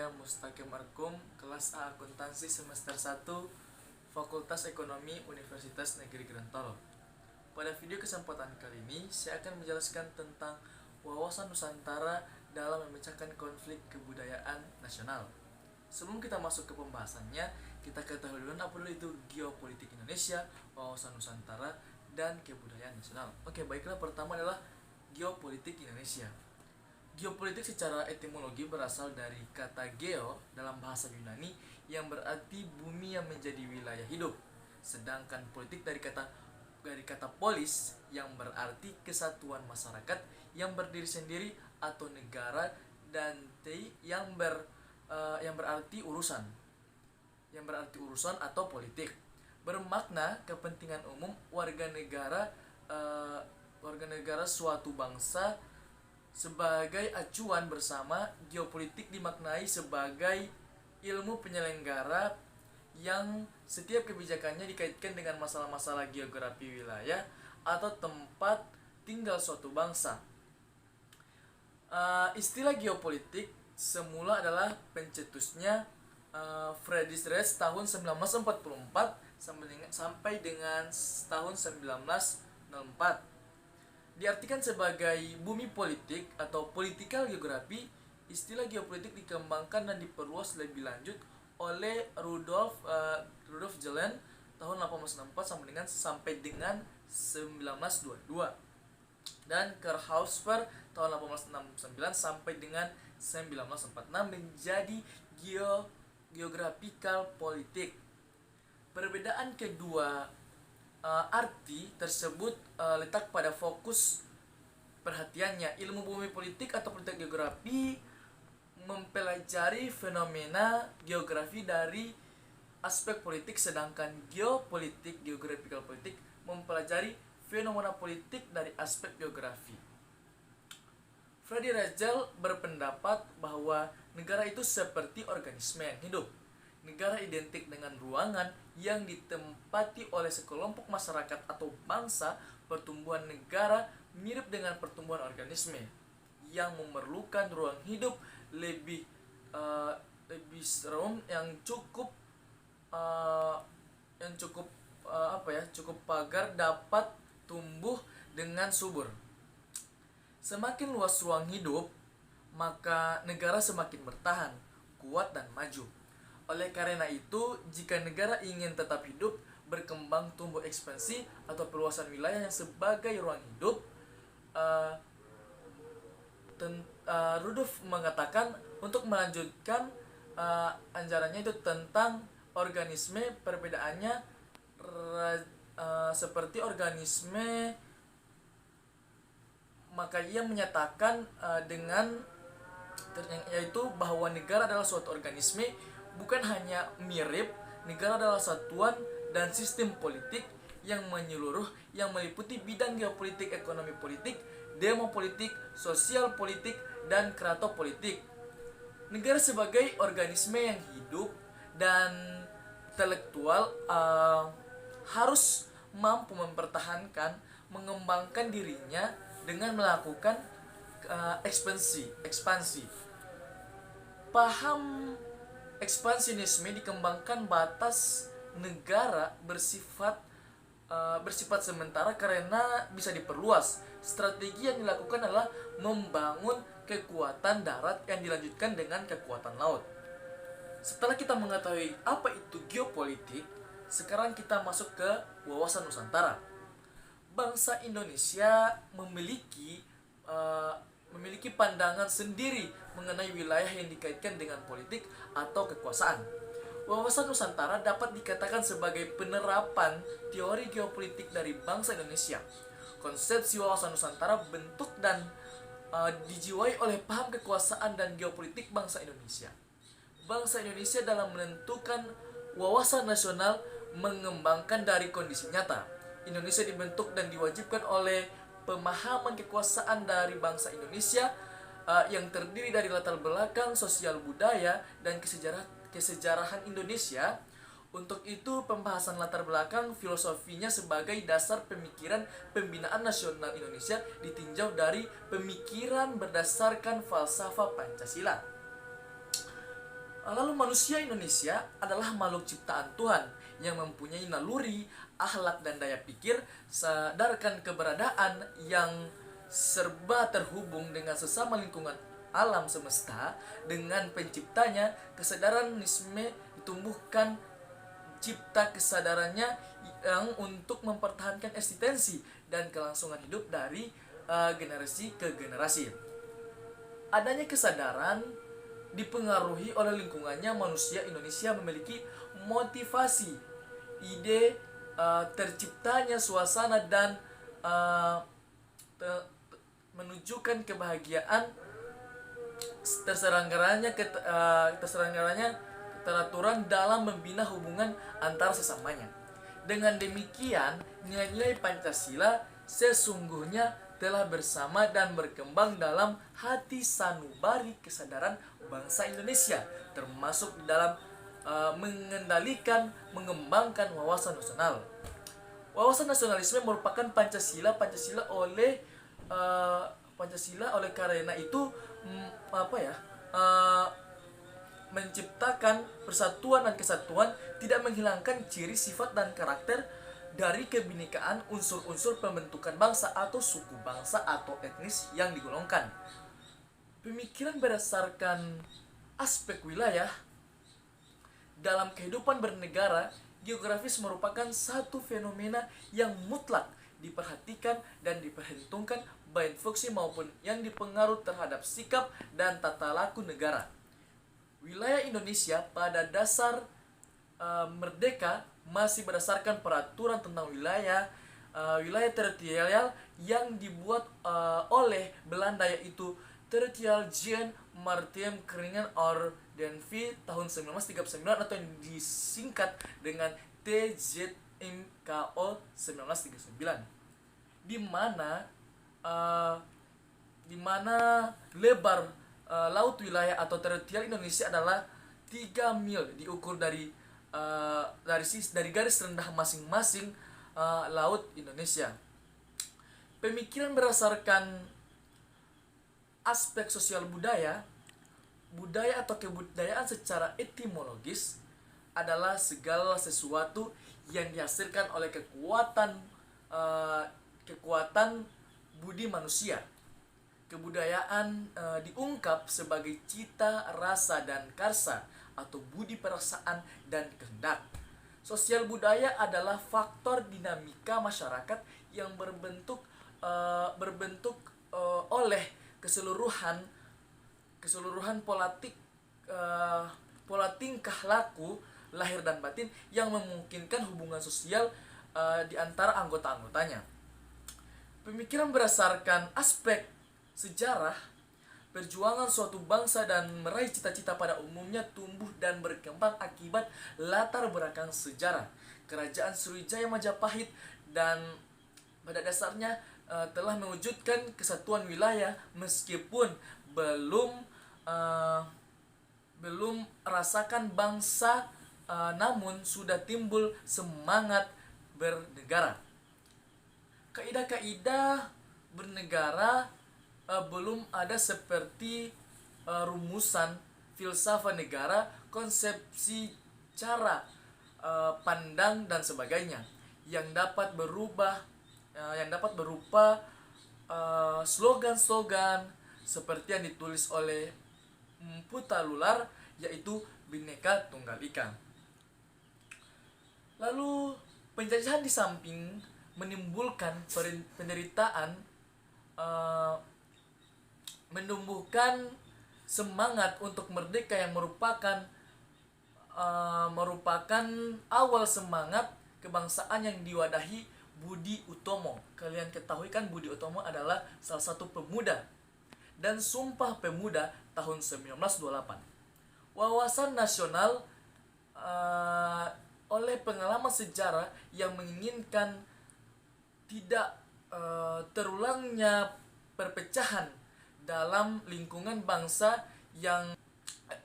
saya Mustaqim Arkum, kelas A Akuntansi semester 1, Fakultas Ekonomi Universitas Negeri Gorontalo. Pada video kesempatan kali ini, saya akan menjelaskan tentang wawasan Nusantara dalam memecahkan konflik kebudayaan nasional. Sebelum kita masuk ke pembahasannya, kita ketahui dulu apa dulu itu geopolitik Indonesia, wawasan Nusantara, dan kebudayaan nasional. Oke, baiklah, pertama adalah geopolitik Indonesia. Geopolitik secara etimologi berasal dari kata geo dalam bahasa Yunani yang berarti bumi yang menjadi wilayah hidup. Sedangkan politik dari kata polis yang berarti kesatuan masyarakat yang berdiri sendiri atau negara, dan yang berarti urusan. Yang berarti urusan atau politik. Bermakna kepentingan umum warga negara suatu bangsa. Sebagai acuan bersama, geopolitik dimaknai sebagai ilmu penyelenggara yang setiap kebijakannya dikaitkan dengan masalah-masalah geografi wilayah atau tempat tinggal suatu bangsa. Istilah geopolitik semula adalah pencetusnya Friedrich Reich tahun 1944 sampai dengan tahun 1904. Diartikan sebagai bumi politik atau political geography. Istilah geopolitik dikembangkan dan diperluas lebih lanjut oleh Rudolf Gehlen tahun 1864 sampai dengan 1922, dan Karl Hausper tahun 1869 sampai dengan 1946 menjadi geographical politik. Perbedaan kedua arti tersebut letak pada fokus perhatiannya. Ilmu bumi politik atau politik geografi mempelajari fenomena geografi dari aspek politik, sedangkan geopolitik, geographical politik, mempelajari fenomena politik dari aspek geografi. Friedrich Reich berpendapat bahwa negara itu seperti organisme yang hidup. Negara identik dengan ruangan yang ditempati oleh sekelompok masyarakat atau bangsa. Pertumbuhan negara mirip dengan pertumbuhan organisme yang memerlukan ruang hidup lebih serem yang cukup pagar dapat tumbuh dengan subur. Semakin luas ruang hidup, maka negara semakin bertahan, kuat, dan maju. Oleh karena itu, jika negara ingin tetap hidup, berkembang, tumbuh, ekspansi, atau perluasan wilayah yang sebagai ruang hidup, Rudolf mengatakan untuk melanjutkan ajarannya itu tentang organisme, perbedaannya seperti organisme, maka ia menyatakan yaitu bahwa negara adalah suatu organisme, bukan hanya mirip. Negara adalah satuan dan sistem politik yang menyeluruh, yang meliputi bidang geopolitik, ekonomi politik, demopolitik, sosial politik, dan kratopolitik. Negara sebagai organisme yang hidup dan intelektual harus mampu mempertahankan, mengembangkan dirinya dengan melakukan ekspansi. Paham ekspansionisme dikembangkan batas negara bersifat sementara karena bisa diperluas. Strategi yang dilakukan adalah membangun kekuatan darat yang dilanjutkan dengan kekuatan laut. Setelah kita mengetahui apa itu geopolitik, sekarang kita masuk ke wawasan Nusantara. Bangsa Indonesia memiliki pandangan sendiri mengenai wilayah yang dikaitkan dengan politik atau kekuasaan. Wawasan Nusantara dapat dikatakan sebagai penerapan teori geopolitik dari bangsa Indonesia. Konsepsi wawasan Nusantara bentuk dan dijiwai oleh paham kekuasaan dan geopolitik bangsa Indonesia. Bangsa Indonesia dalam menentukan wawasan nasional mengembangkan dari kondisi nyata. Indonesia dibentuk dan diwajibkan oleh pemahaman kekuasaan dari bangsa Indonesia yang terdiri dari latar belakang sosial, budaya, dan kesejarahan Indonesia. Untuk itu, pembahasan latar belakang filosofinya sebagai dasar pemikiran pembinaan nasional Indonesia ditinjau dari pemikiran berdasarkan falsafah Pancasila. Lalu manusia Indonesia adalah makhluk ciptaan Tuhan yang mempunyai naluri, akhlak dan daya pikir, sadarkan keberadaan yang serba terhubung dengan sesama lingkungan alam semesta. Dengan penciptanya, kesadaran nisme ditumbuhkan cipta kesadarannya yang untuk mempertahankan eksistensi dan kelangsungan hidup dari generasi ke generasi. Adanya kesadaran dipengaruhi oleh lingkungannya, manusia Indonesia memiliki motivasi, ide, terciptanya suasana dan menunjukkan kebahagiaan, terselenggaranya keteraturan dalam membina hubungan antar sesamanya. Dengan demikian, nilai-nilai Pancasila sesungguhnya telah bersama dan berkembang dalam hati sanubari kesadaran bangsa Indonesia, termasuk dalam mengendalikan, mengembangkan wawasan nasional. Wawasan nasionalisme merupakan Pancasila oleh karena itu menciptakan persatuan dan kesatuan, tidak menghilangkan ciri sifat dan karakter dari kebinekaan unsur-unsur pembentukan bangsa atau suku bangsa atau etnis yang digolongkan. Pemikiran berdasarkan aspek wilayah dalam kehidupan bernegara, geografis merupakan satu fenomena yang mutlak diperhatikan dan diperhitungkan baik fungsi maupun yang dipengaruhi terhadap sikap dan tata laku negara. Wilayah Indonesia pada dasar merdeka masih berdasarkan peraturan tentang wilayah teritorial yang dibuat oleh Belanda, yaitu Territorial Gen Maritiem Kringen Ordenvi tahun 1939 atau yang disingkat dengan TZMKO 1939, di mana lebar laut wilayah atau teritorial Indonesia adalah 3 mil diukur dari garis rendah masing-masing laut Indonesia. Pemikiran berdasarkan aspek sosial budaya atau kebudayaan secara etimologis adalah segala sesuatu yang dihasilkan oleh kekuatan budi manusia. Kebudayaan diungkap sebagai cita, rasa, dan karsa atau budi perasaan dan kehendak. Sosial budaya adalah faktor dinamika masyarakat yang berbentuk oleh keseluruhan pola tingkah laku lahir dan batin yang memungkinkan hubungan sosial di antara anggota-anggotanya. Pemikiran berdasarkan aspek sejarah, perjuangan suatu bangsa dan meraih cita-cita pada umumnya tumbuh dan berkembang akibat latar belakang sejarah. Kerajaan Sriwijaya Majapahit dan pada dasarnya telah mewujudkan kesatuan wilayah meskipun belum rasakan bangsa, namun sudah timbul semangat bernegara. Kaidah-kaidah bernegara belum ada seperti rumusan filsafat negara, konsepsi cara pandang dan sebagainya yang dapat berupa slogan-slogan seperti yang ditulis oleh Mputa Lular, yaitu Bhinneka Tunggal Ika. Lalu penjajahan di samping menimbulkan penderitaan, menumbuhkan semangat untuk merdeka yang merupakan awal semangat kebangsaan yang diwadahi Budi Utomo. Kalian ketahui kan Budi Utomo adalah salah satu pemuda dan Sumpah Pemuda tahun 1928. Wawasan nasional oleh pengalaman sejarah yang menginginkan tidak terulangnya perpecahan dalam lingkungan bangsa yang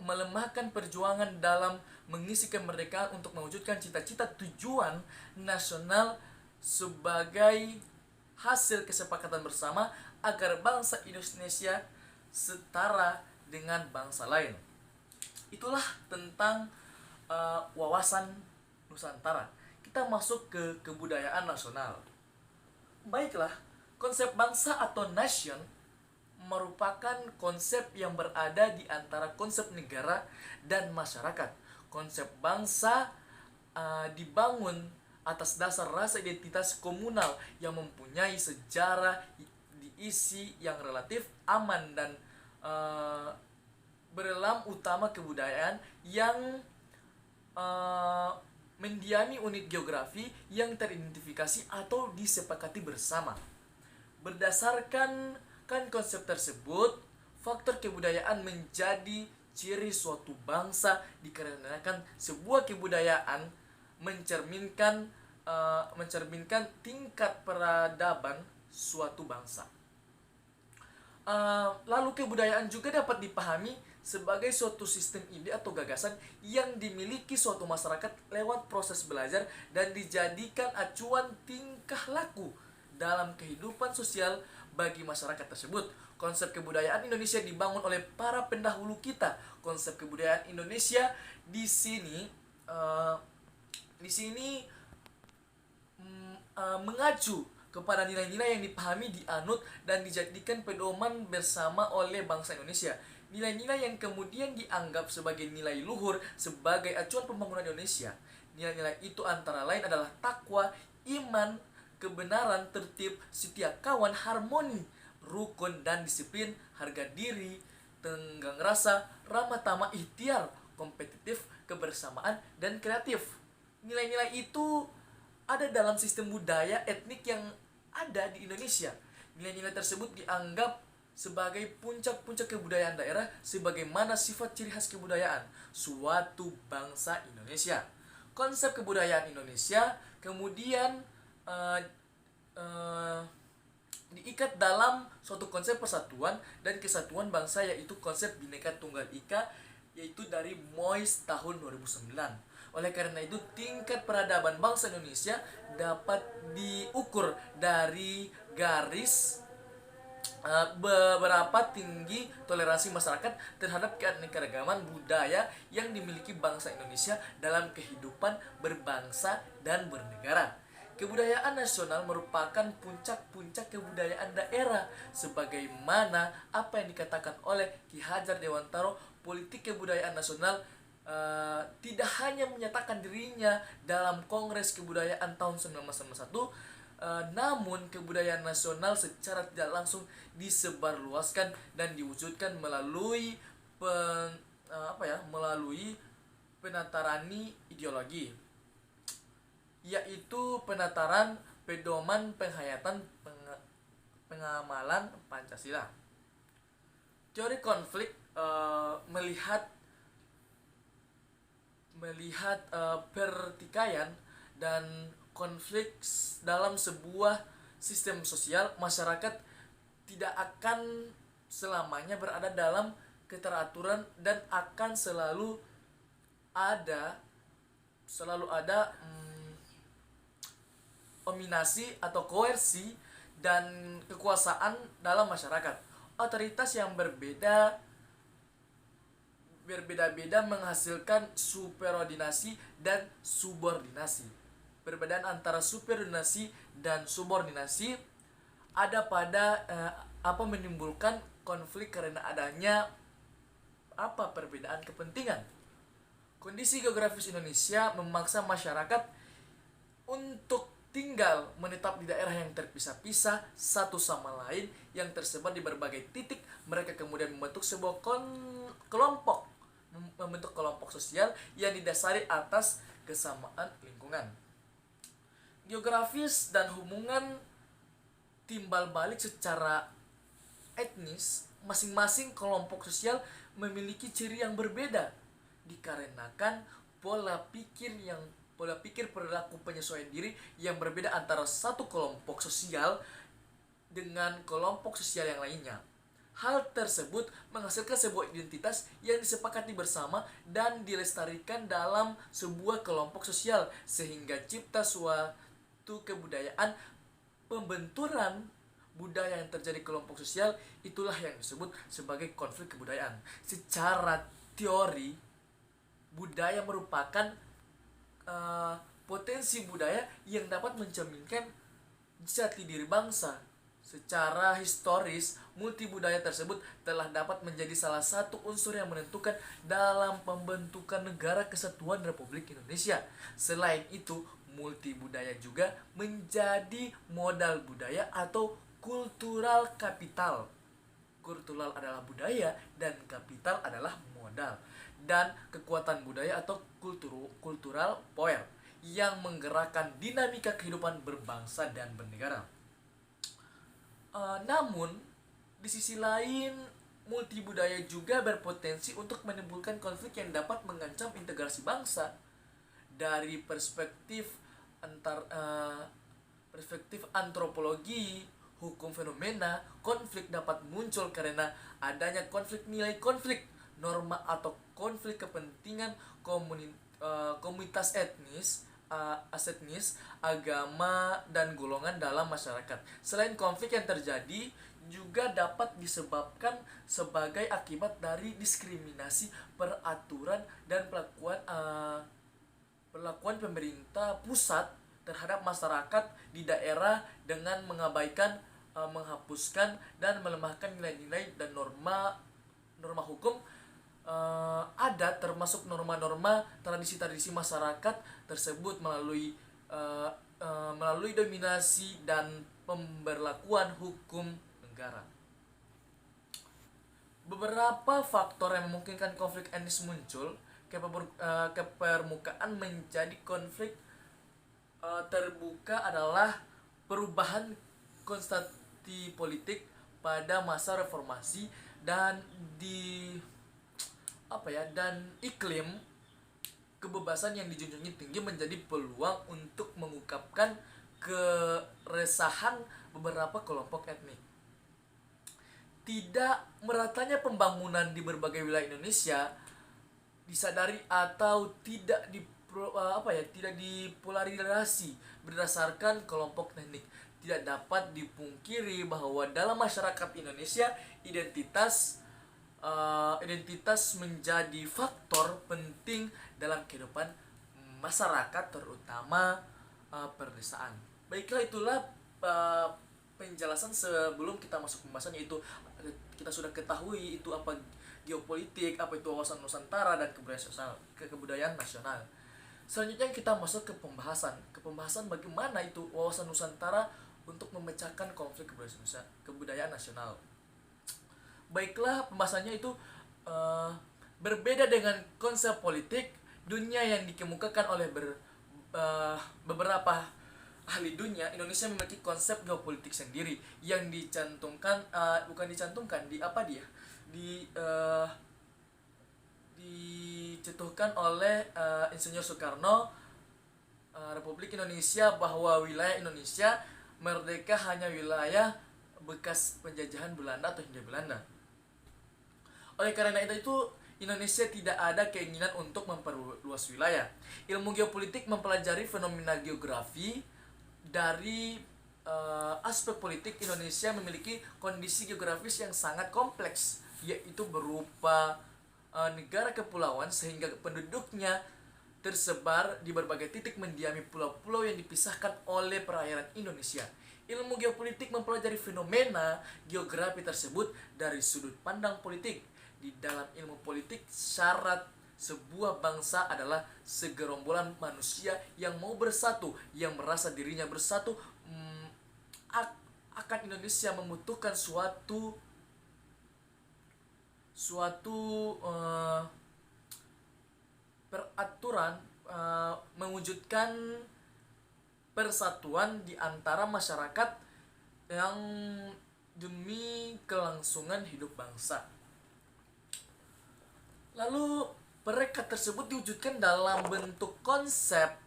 melemahkan perjuangan dalam mengisi kemerdekaan untuk mewujudkan cita-cita tujuan nasional sebagai hasil kesepakatan bersama agar bangsa Indonesia setara dengan bangsa lain. Itulah tentang wawasan Nusantara. Kita masuk ke kebudayaan nasional. Baiklah, konsep bangsa atau nation merupakan konsep yang berada di antara konsep negara dan masyarakat. Konsep bangsa dibangun atas dasar rasa identitas komunal yang mempunyai sejarah diisi yang relatif aman dan berelam utama kebudayaan yang mendiami unit geografi yang teridentifikasi atau disepakati bersama. Berdasarkan konsep tersebut, faktor kebudayaan menjadi ciri suatu bangsa dikarenakan sebuah kebudayaan mencerminkan tingkat peradaban suatu bangsa. Lalu kebudayaan juga dapat dipahami sebagai suatu sistem ide atau gagasan yang dimiliki suatu masyarakat lewat proses belajar dan dijadikan acuan tingkah laku dalam kehidupan sosial bagi masyarakat tersebut. Konsep kebudayaan Indonesia dibangun oleh para pendahulu kita. Konsep kebudayaan Indonesia di sini mengacu kepada nilai-nilai yang dipahami, dianut, dan dijadikan pedoman bersama oleh bangsa Indonesia. Nilai-nilai yang kemudian dianggap sebagai nilai luhur sebagai acuan pembangunan Indonesia. Nilai-nilai itu antara lain adalah takwa, iman, kebenaran, tertib, setia kawan, harmoni, rukun dan disiplin, harga diri, tenggang rasa, ramah tamah, ikhtiar, kompetitif, kebersamaan, dan kreatif. Nilai-nilai itu ada dalam sistem budaya etnik yang ada di Indonesia. Nilai-nilai tersebut dianggap sebagai puncak-puncak kebudayaan daerah sebagaimana sifat ciri khas kebudayaan suatu bangsa Indonesia. Konsep kebudayaan Indonesia kemudian diikat dalam suatu konsep persatuan dan kesatuan bangsa, yaitu konsep Bhinneka Tunggal Ika, yaitu dari MOIS tahun 2009. Oleh karena itu, tingkat peradaban bangsa Indonesia dapat diukur dari garis beberapa tinggi toleransi masyarakat terhadap keanekaragaman budaya yang dimiliki bangsa Indonesia dalam kehidupan berbangsa dan bernegara. Kebudayaan nasional merupakan puncak-puncak kebudayaan daerah, sebagaimana apa yang dikatakan oleh Ki Hajar Dewantara. Politik kebudayaan nasional tidak hanya menyatakan dirinya dalam Kongres Kebudayaan tahun 1991, namun kebudayaan nasional secara tidak langsung disebarluaskan dan diwujudkan melalui penatarani ideologi, yaitu penataran pedoman penghayatan pengamalan Pancasila. Teori konflik melihat pertikaian dan konflik dalam sebuah sistem sosial. Masyarakat tidak akan selamanya berada dalam keteraturan dan akan selalu ada dominasi atau koersi dan kekuasaan dalam masyarakat. Otoritas yang berbeda-beda menghasilkan superordinasi dan subordinasi. Perbedaan antara superordinasi dan subordinasi ada pada menimbulkan konflik karena adanya perbedaan kepentingan. Kondisi geografis Indonesia memaksa masyarakat untuk tinggal menetap di daerah yang terpisah-pisah satu sama lain yang tersebar di berbagai titik. Mereka kemudian membentuk sebuah kelompok sosial yang didasari atas kesamaan lingkungan geografis dan hubungan timbal balik secara etnis. Masing-masing kelompok sosial memiliki ciri yang berbeda dikarenakan pola pikir perilaku penyesuaian diri yang berbeda antara satu kelompok sosial dengan kelompok sosial yang lainnya. Hal tersebut menghasilkan sebuah identitas yang disepakati bersama dan dilestarikan dalam sebuah kelompok sosial, sehingga cipta suatu kebudayaan. Pembenturan budaya yang terjadi kelompok sosial itulah yang disebut sebagai konflik kebudayaan. Secara teori, budaya merupakan potensi budaya yang dapat mencerminkan jati diri bangsa. Secara historis, multibudaya tersebut telah dapat menjadi salah satu unsur yang menentukan dalam pembentukan Negara Kesatuan Republik Indonesia. Selain itu, multibudaya juga menjadi modal budaya atau kultural kapital. Kultural adalah budaya dan kapital adalah modal. Dan kekuatan budaya atau kultural power yang menggerakkan dinamika kehidupan berbangsa dan bernegara. Namun, di sisi lain, multibudaya juga berpotensi untuk menimbulkan konflik yang dapat mengancam integrasi bangsa. Dari perspektif antropologi, hukum fenomena, konflik dapat muncul karena adanya konflik nilai konflik, norma atau konflik kepentingan komunitas etnis, agama, dan golongan dalam masyarakat. Selain konflik yang terjadi juga dapat disebabkan sebagai akibat dari diskriminasi, peraturan, dan perlakuan pemerintah pusat terhadap masyarakat di daerah dengan mengabaikan, menghapuskan, dan melemahkan nilai-nilai dan norma hukum adat, termasuk norma-norma tradisi-tradisi masyarakat tersebut melalui dominasi dan pemberlakuan hukum negara. Beberapa faktor yang memungkinkan konflik etnis muncul ke permukaan menjadi konflik terbuka adalah perubahan konstruksi politik pada masa reformasi dan iklim kebebasan yang dijunjungi tinggi menjadi peluang untuk mengungkapkan keresahan beberapa kelompok etnik. Tidak meratanya pembangunan di berbagai wilayah Indonesia disadari atau tidak dipolarisasi berdasarkan kelompok etnik. Tidak dapat dipungkiri bahwa dalam masyarakat Indonesia identitas menjadi faktor penting dalam kehidupan masyarakat, terutama perdesaan. Baiklah, itulah penjelasan sebelum kita masuk pembahasan, yaitu kita sudah ketahui itu apa geopolitik, apa itu wawasan Nusantara, dan kebudayaan nasional. Selanjutnya kita masuk ke pembahasan bagaimana itu wawasan Nusantara untuk memecahkan konflik kebudayaan nasional. Baiklah, pembahasannya itu berbeda dengan konsep politik dunia yang dikemukakan oleh beberapa ahli dunia. Indonesia memiliki konsep geopolitik sendiri yang dicetuskan oleh Insinyur Soekarno, Republik Indonesia, bahwa wilayah Indonesia merdeka hanya wilayah bekas penjajahan Belanda atau Hindia Belanda. Oleh karena itu Indonesia tidak ada keinginan untuk memperluas wilayah. Ilmu geopolitik mempelajari fenomena geografi dari aspek politik. Indonesia memiliki kondisi geografis yang sangat kompleks, yaitu berupa negara kepulauan sehingga penduduknya tersebar di berbagai titik mendiami pulau-pulau yang dipisahkan oleh perairan Indonesia. Ilmu geopolitik mempelajari fenomena geografi tersebut dari sudut pandang politik. Di dalam ilmu politik, syarat sebuah bangsa adalah segerombolan manusia yang mau bersatu, yang merasa dirinya bersatu. Akan Indonesia membutuhkan suatu peraturan, mewujudkan persatuan di antara masyarakat yang demi kelangsungan hidup bangsa. Lalu mereka tersebut diwujudkan dalam bentuk konsep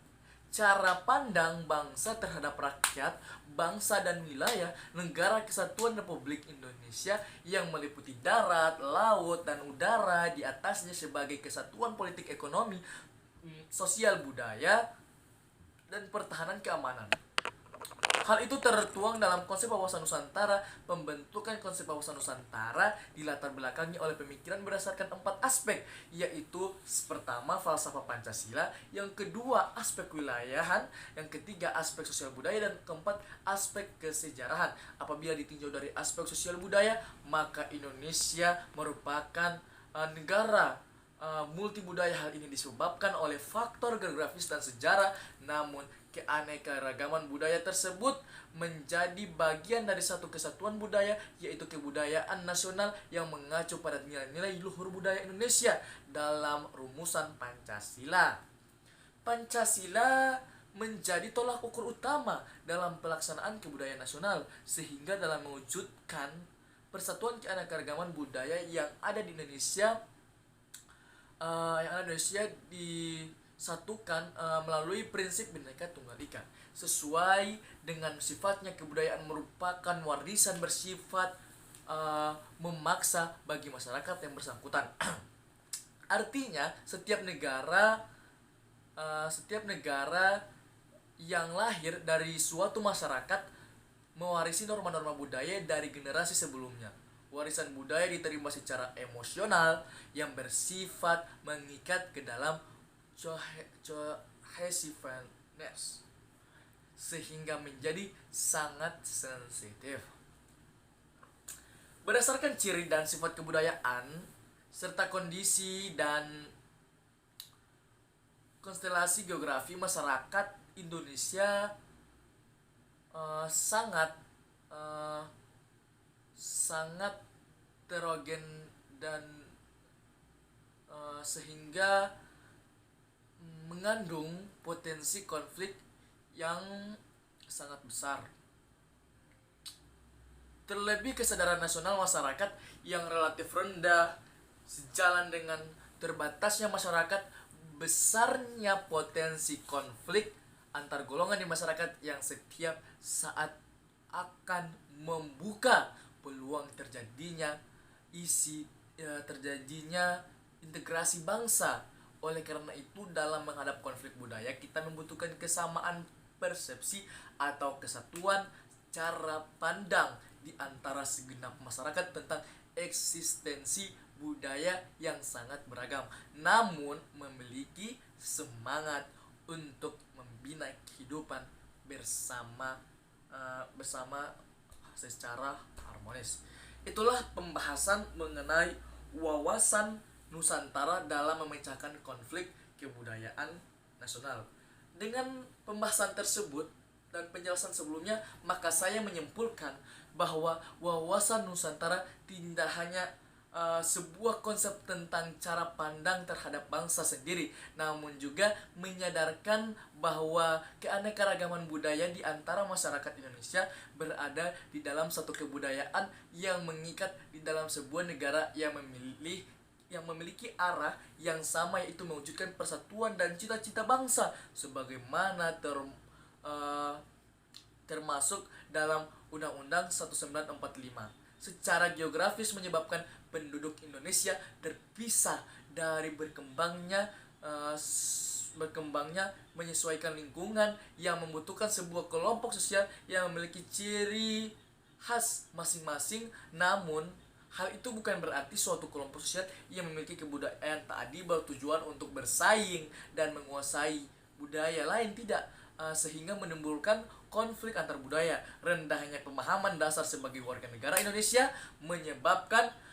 cara pandang bangsa terhadap rakyat, bangsa dan wilayah Negara Kesatuan Republik Indonesia yang meliputi darat, laut, dan udara di atasnya sebagai kesatuan politik, ekonomi, sosial, budaya, dan pertahanan keamanan. Hal itu tertuang dalam konsep wawasan Nusantara. Pembentukan konsep wawasan Nusantara dilatar belakangi oleh pemikiran berdasarkan 4 aspek, yaitu pertama falsafah Pancasila, yang kedua aspek wilayahan, yang ketiga aspek sosial budaya, dan keempat aspek kesejarahan. Apabila ditinjau dari aspek sosial budaya, maka Indonesia merupakan negara multibudaya. Hal ini disebabkan oleh faktor geografis dan sejarah, namun keanekaragaman budaya tersebut menjadi bagian dari satu kesatuan budaya, yaitu kebudayaan nasional yang mengacu pada nilai-nilai luhur budaya Indonesia dalam rumusan Pancasila. Pancasila menjadi tolak ukur utama dalam pelaksanaan kebudayaan nasional, sehingga dalam mewujudkan persatuan keanekaragaman budaya yang ada di Indonesia, disatukan melalui prinsip Bhinneka Tunggal Ika. Sesuai dengan sifatnya, kebudayaan merupakan warisan bersifat memaksa bagi masyarakat yang bersangkutan. Artinya setiap negara yang lahir dari suatu masyarakat mewarisi norma-norma budaya dari generasi sebelumnya. Warisan budaya diterima secara emosional yang bersifat mengikat ke dalam cohesiveness, sehingga menjadi sangat sensitif. Berdasarkan ciri dan sifat kebudayaan serta kondisi dan konstelasi geografi, masyarakat Indonesia sangat heterogen dan sehingga mengandung potensi konflik yang sangat besar. Terlebih kesadaran nasional masyarakat yang relatif rendah sejalan dengan terbatasnya masyarakat, besarnya potensi konflik antar golongan di masyarakat yang setiap saat akan membuka peluang terjadinya integrasi bangsa. Oleh karena itu, dalam menghadap konflik budaya, kita membutuhkan kesamaan persepsi atau kesatuan cara pandang di antara segenap masyarakat tentang eksistensi budaya yang sangat beragam, namun memiliki semangat untuk membina kehidupan bersama secara harmonis. Itulah pembahasan mengenai wawasan Nusantara dalam memecahkan konflik kebudayaan nasional. Dengan pembahasan tersebut dan penjelasan sebelumnya, maka saya menyimpulkan bahwa wawasan Nusantara tidak hanya sebuah konsep tentang cara pandang terhadap bangsa sendiri, namun juga menyadarkan bahwa keanekaragaman budaya di antara masyarakat Indonesia berada di dalam satu kebudayaan yang mengikat di dalam sebuah negara yang memiliki arah yang sama, yaitu mewujudkan persatuan dan cita-cita bangsa sebagaimana termasuk dalam Undang-Undang 1945. Secara geografis menyebabkan penduduk Indonesia terpisah dari berkembangnya menyesuaikan lingkungan yang membutuhkan sebuah kelompok sosial yang memiliki ciri khas masing-masing. Namun hal itu bukan berarti suatu kelompok sosial yang memiliki kebudayaan tadi bertujuan untuk bersaing dan menguasai budaya lain, tidak. Sehingga menimbulkan konflik antar budaya. Rendahnya pemahaman dasar sebagai warga negara Indonesia menyebabkan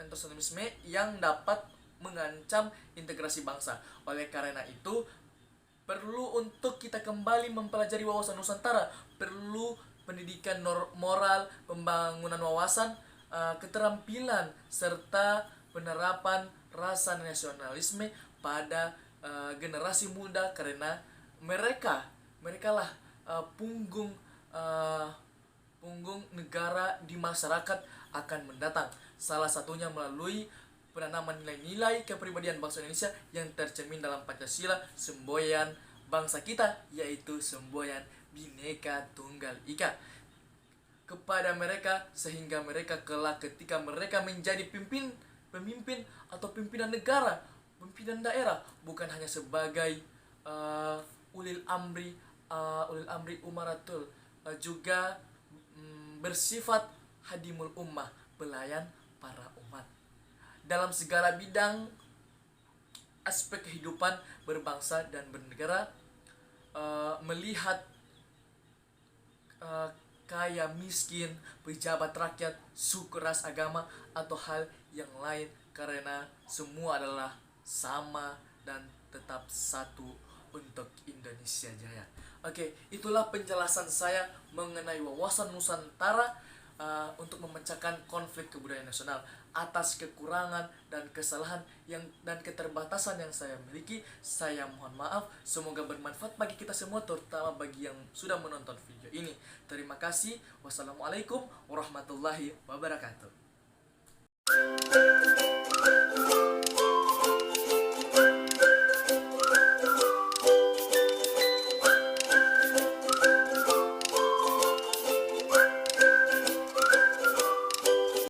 etnosentrisme yang dapat mengancam integrasi bangsa. Oleh karena itu, perlu untuk kita kembali mempelajari wawasan Nusantara. Perlu pendidikan moral, pembangunan wawasan, keterampilan, serta penerapan rasa nasionalisme pada generasi muda, karena mereka lah punggung negara di masyarakat akan mendatang. Salah satunya melalui penanaman nilai-nilai kepribadian bangsa Indonesia yang tercermin dalam Pancasila, semboyan bangsa kita, yaitu semboyan Bhinneka Tunggal Ika, kepada mereka, sehingga mereka kelak ketika mereka menjadi pemimpin atau pimpinan negara, pimpinan daerah, bukan hanya sebagai ulil amri umaratul, juga bersifat hadimul ummah, pelayan para umat dalam segala bidang aspek kehidupan berbangsa dan bernegara. Melihat kaya miskin, pejabat rakyat, suku, ras, agama, atau hal yang lain, karena semua adalah sama dan tetap satu untuk Indonesia Jaya. Oke, itulah penjelasan saya mengenai wawasan Nusantara untuk memecahkan konflik kebudayaan nasional. Atas kekurangan dan kesalahan dan keterbatasan yang saya miliki, saya mohon maaf. Semoga bermanfaat bagi kita semua, terutama bagi yang sudah menonton video ini. Terima kasih. Wassalamualaikum warahmatullahi wabarakatuh.